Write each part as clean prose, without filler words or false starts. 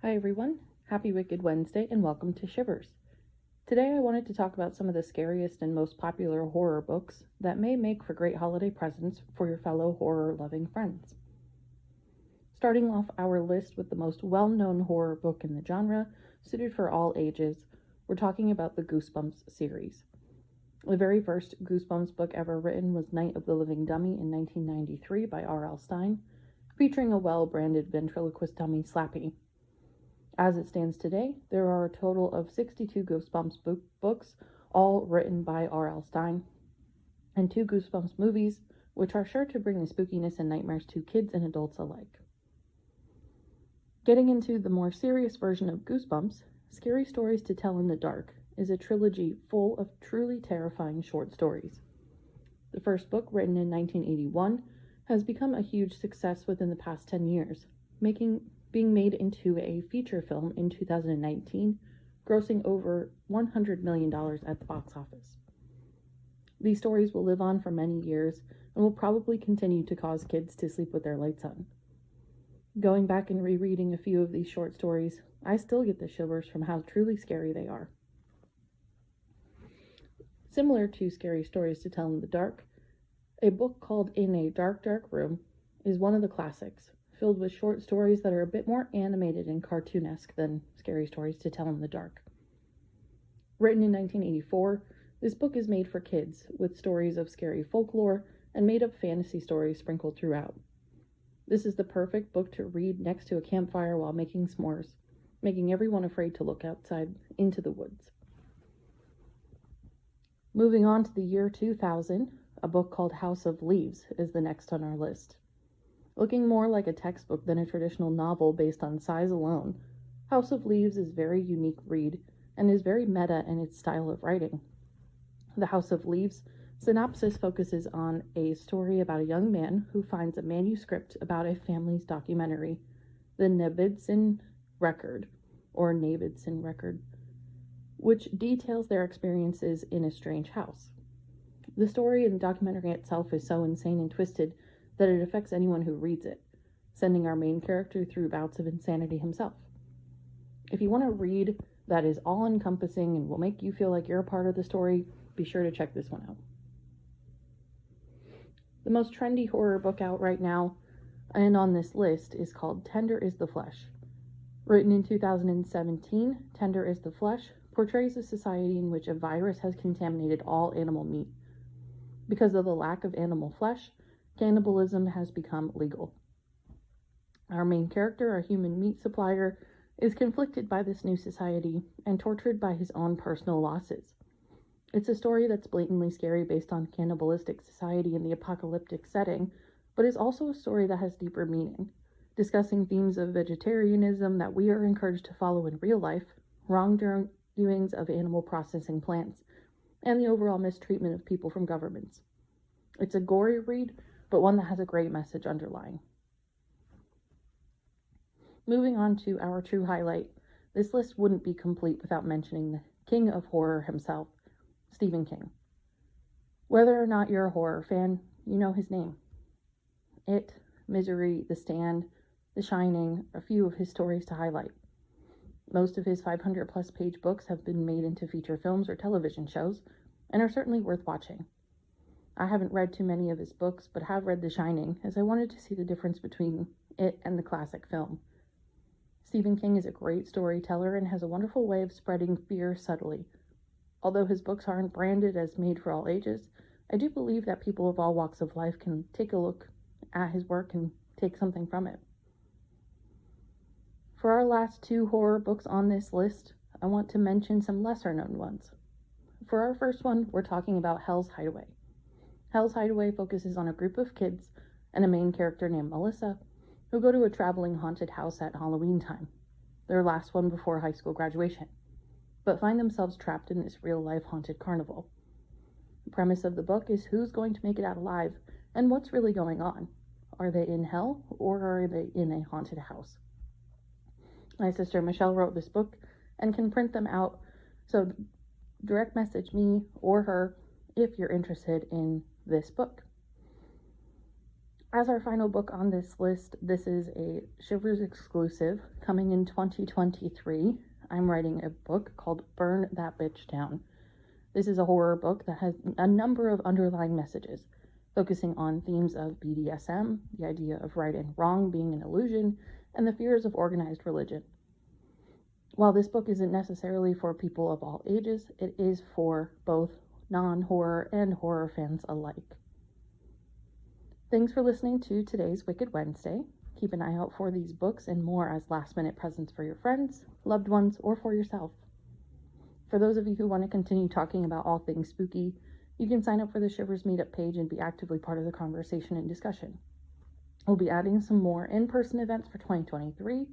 Hi everyone, happy Wicked Wednesday and welcome to Shivers. Today I wanted to talk about some of the scariest and most popular horror books that may make for great holiday presents for your fellow horror-loving friends. Starting off our list with the most well-known horror book in the genre, suited for all ages, we're talking about the Goosebumps series. The very first Goosebumps book ever written was Night of the Living Dummy in 1993 by R.L. Stine, featuring a well-branded ventriloquist dummy Slappy. As it stands today, there are a total of 62 Goosebumps books, all written by R.L. Stine, and 2 Goosebumps movies, which are sure to bring the spookiness and nightmares to kids and adults alike. Getting into the more serious version of Goosebumps, Scary Stories to Tell in the Dark is a trilogy full of truly terrifying short stories. The first book, written in 1981, has become a huge success within the past 10 years, being made into a feature film in 2019, grossing over $100 million at the box office. These stories will live on for many years and will probably continue to cause kids to sleep with their lights on. Going back and rereading a few of these short stories, I still get the shivers from how truly scary they are. Similar to Scary Stories to Tell in the Dark, a book called In a Dark, Dark Room is one of the classics, filled with short stories that are a bit more animated and cartoonesque than Scary Stories to Tell in the Dark. Written in 1984, this book is made for kids, with stories of scary folklore and made-up fantasy stories sprinkled throughout. This is the perfect book to read next to a campfire while making s'mores, making everyone afraid to look outside into the woods. Moving on to the year 2000, a book called House of Leaves is the next on our list. Looking more like a textbook than a traditional novel based on size alone, House of Leaves is a very unique read and is very meta in its style of writing. The House of Leaves synopsis focuses on a story about a young man who finds a manuscript about a family's documentary, the Navidson Record, which details their experiences in a strange house. The story and documentary itself is so insane and twisted that it affects anyone who reads it, sending our main character through bouts of insanity himself. If you want to read that is all-encompassing and will make you feel like you're a part of the story, be sure to check this one out. The most trendy horror book out right now, and on this list, is called Tender is the Flesh. Written in 2017, Tender is the Flesh portrays a society in which a virus has contaminated all animal meat. Because of the lack of animal flesh, cannibalism has become legal. Our main character, a human meat supplier, is conflicted by this new society and tortured by his own personal losses. It's a story that's blatantly scary based on cannibalistic society in the apocalyptic setting, but is also a story that has deeper meaning, discussing themes of vegetarianism that we are encouraged to follow in real life, wrongdoings of animal processing plants, and the overall mistreatment of people from governments. It's a gory read, but one that has a great message underlying. Moving on to our true highlight, this list wouldn't be complete without mentioning the king of horror himself, Stephen King. Whether or not you're a horror fan, you know his name. It, Misery, The Stand, The Shining, a few of his stories to highlight. Most of his 500-plus page books have been made into feature films or television shows, and are certainly worth watching. I haven't read too many of his books, but have read The Shining, as I wanted to see the difference between it and the classic film. Stephen King is a great storyteller and has a wonderful way of spreading fear subtly. Although his books aren't branded as made for all ages, I do believe that people of all walks of life can take a look at his work and take something from it. For our last 2 horror books on this list, I want to mention some lesser known ones. For our first one, we're talking about Hell's Hideaway. Hell's Hideaway focuses on a group of kids and a main character named Melissa who go to a traveling haunted house at Halloween time, their last one before high school graduation, but find themselves trapped in this real-life haunted carnival. The premise of the book is who's going to make it out alive and what's really going on. Are they in hell or are they in a haunted house? My sister Michelle wrote this book and can print them out, so direct message me or her if you're interested in this book. As our final book on this list, this is a Shivers exclusive coming in 2023. I'm writing a book called Burn That Bitch Down. This is a horror book that has a number of underlying messages, focusing on themes of BDSM, the idea of right and wrong being an illusion, and the fears of organized religion. While this book isn't necessarily for people of all ages, it is for both non-horror and horror fans alike. Thanks for listening to today's Wicked Wednesday. Keep an eye out for these books and more as last-minute presents for your friends, loved ones, or for yourself. For those of you who want to continue talking about all things spooky, you can sign up for the Shivers Meetup page and be actively part of the conversation and discussion. We'll be adding some more in-person events for 2023,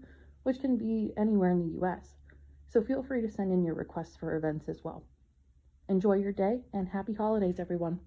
which can be anywhere in the US, so feel free to send in your requests for events as well. Enjoy your day, and happy holidays, everyone.